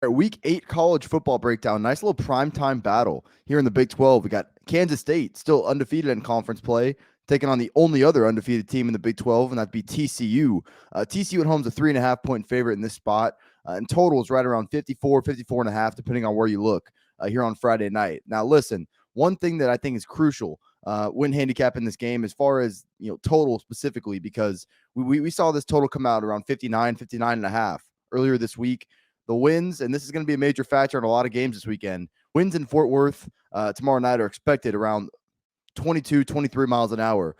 All right, week 8 college football breakdown. Nice little primetime battle here in the Big 12. We got Kansas State still undefeated in conference play, taking on the only other undefeated team in the Big 12, and that'd be TCU. TCU at home is a 3.5 point favorite in this spot, and total is right around 54, 54 and a half, depending on where you look here on Friday night. Now, listen, one thing that I think is crucial when handicapping this game, as far as total specifically, because we saw this total come out around 59, 59 and a half earlier this week. The wins, and this is going to be a major factor in a lot of games this weekend. Winds in Fort Worth tomorrow night are expected around 22, 23 miles an hour.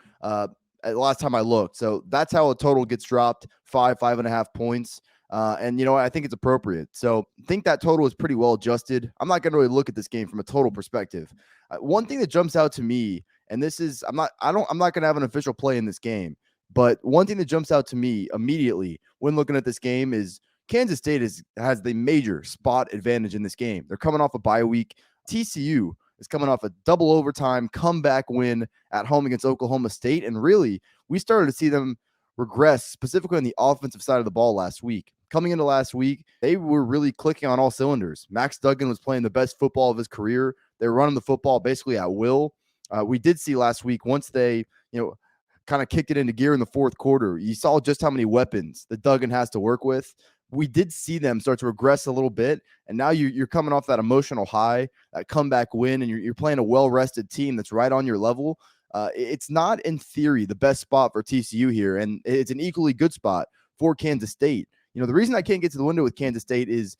Last time I looked. So that's how a total gets dropped 5.5 points. And, I think it's appropriate. So I think that total is pretty well adjusted. I'm not going to really look at this game from a total perspective. One thing that jumps out to me, and this is, I'm not going to have an official play in this game, but one thing that jumps out to me immediately when looking at this game is Kansas State has the major spot advantage in this game. They're coming off a bye week. TCU is coming off a double overtime comeback win at home against Oklahoma State. And really, we started to see them regress, specifically on the offensive side of the ball last week. Coming into last week, they were really clicking on all cylinders. Max Duggan was playing the best football of his career. They were running the football basically at will. We did see last week, once they, kind of kicked it into gear in the fourth quarter, you saw just how many weapons that Duggan has to work with. We did see them start to regress a little bit, and now you're coming off that emotional high, that comeback win, and you're playing a well-rested team that's right on your level. It's not, in theory, the best spot for TCU here, and it's an equally good spot for Kansas State. The reason I can't get to the window with Kansas State is,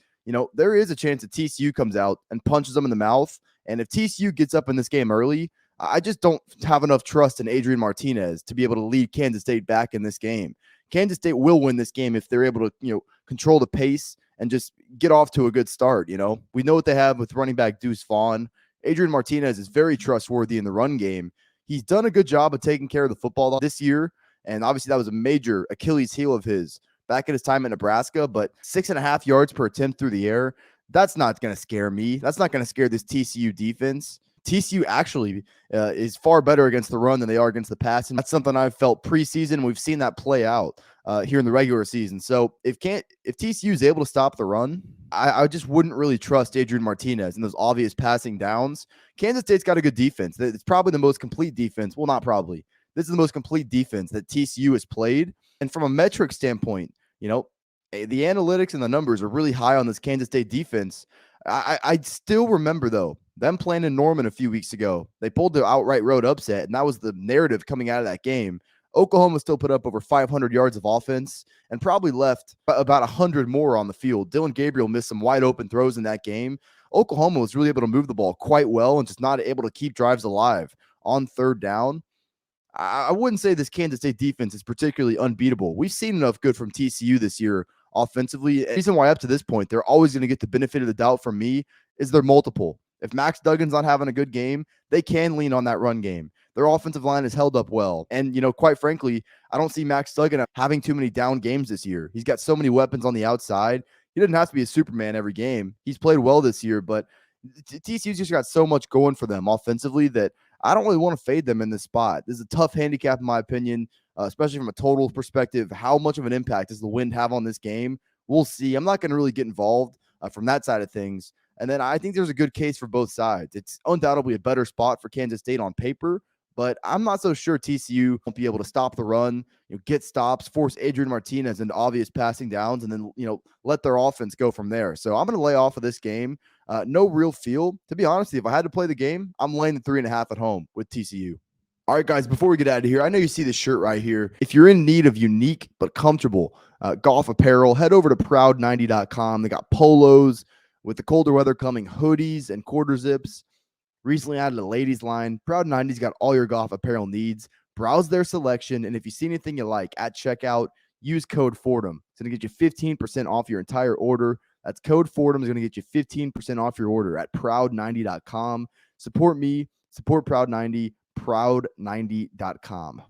there is a chance that TCU comes out and punches them in the mouth, and if TCU gets up in this game early, I just don't have enough trust in Adrian Martinez to be able to lead Kansas State back in this game. Kansas State will win this game if they're able to, control the pace and just get off to a good start. We know what they have with running back Deuce Vaughn. Adrian Martinez is very trustworthy in the run game. He's done a good job of taking care of the football this year, and obviously that was a major Achilles heel of his back at his time in Nebraska. But 6.5 yards per attempt through the air, that's not going to scare me. That's not going to scare this TCU defense. TCU actually is far better against the run than they are against the pass, and that's something I've felt preseason. We've seen that play out here in the regular season. So if TCU is able to stop the run, I just wouldn't really trust Adrian Martinez in those obvious passing downs. Kansas State's got a good defense. It's probably the most complete defense. Well, not probably. This is the most complete defense that TCU has played. And from a metric standpoint, the analytics and the numbers are really high on this Kansas State defense. I still remember, though, them playing in Norman a few weeks ago. They pulled the outright road upset, and that was the narrative coming out of that game. Oklahoma still put up over 500 yards of offense and probably left about 100 more on the field. Dylan Gabriel missed some wide open throws in that game. Oklahoma was really able to move the ball quite well and just not able to keep drives alive on third down. I wouldn't say this Kansas State defense is particularly unbeatable. We've seen enough good from TCU this year offensively. The reason why up to this point they're always going to get the benefit of the doubt from me is they're multiple. If Max Duggan's not having a good game, they can lean on that run game. Their offensive line is held up well. And, quite frankly, I don't see Max Duggan having too many down games this year. He's got so many weapons on the outside. He doesn't have to be a Superman every game. He's played well this year, but TCU's just got so much going for them offensively that I don't really want to fade them in this spot. This is a tough handicap, in my opinion, especially from a total perspective. How much of an impact does the wind have on this game? We'll see. I'm not going to really get involved from that side of things. And then I think there's a good case for both sides. It's undoubtedly a better spot for Kansas State on paper, but I'm not so sure TCU won't be able to stop the run, get stops, force Adrian Martinez into obvious passing downs, and then, let their offense go from there. So I'm going to lay off of this game. No real feel. To be honest, if I had to play the game, I'm laying the 3.5 at home with TCU. All right, guys, before we get out of here, I know you see this shirt right here. If you're in need of unique but comfortable golf apparel, head over to proud90.com. They got polos, with the colder weather coming, hoodies and quarter zips. Recently added a ladies line. Proud 90's got all your golf apparel needs. Browse their selection, and if you see anything you like at checkout, use code Fordham. It's going to get you 15% off your entire order. That's code Fordham is going to get you 15% off your order at proud90.com. Support me, support Proud 90, proud90.com.